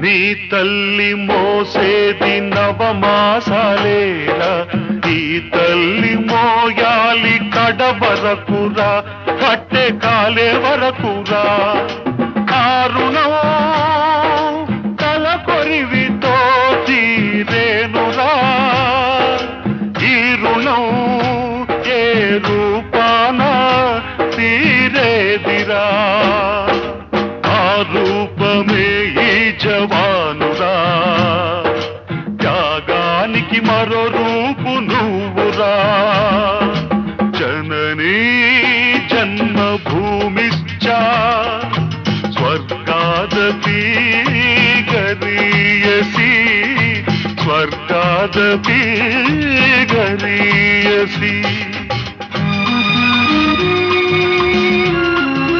నీ తల్లి మోసేది నవమాసాలేరా, ఈ తల్లి మోయాలి కడ వరకురా, కట్టె కాలే వరకురా. ఆ రుణం తల కొరివితో తీరేనురా, ఈ రుణం ఏ రూపాన తీరేదిరా. ఆ రూపమే ఈ జవానురా, త్యాగానికి మరో రూపు నువ్వురా. జననీ జన్మభూమిశ్చ స్వర్గాదపి గరీయసి, స్వర్గాదపి గరీయసి.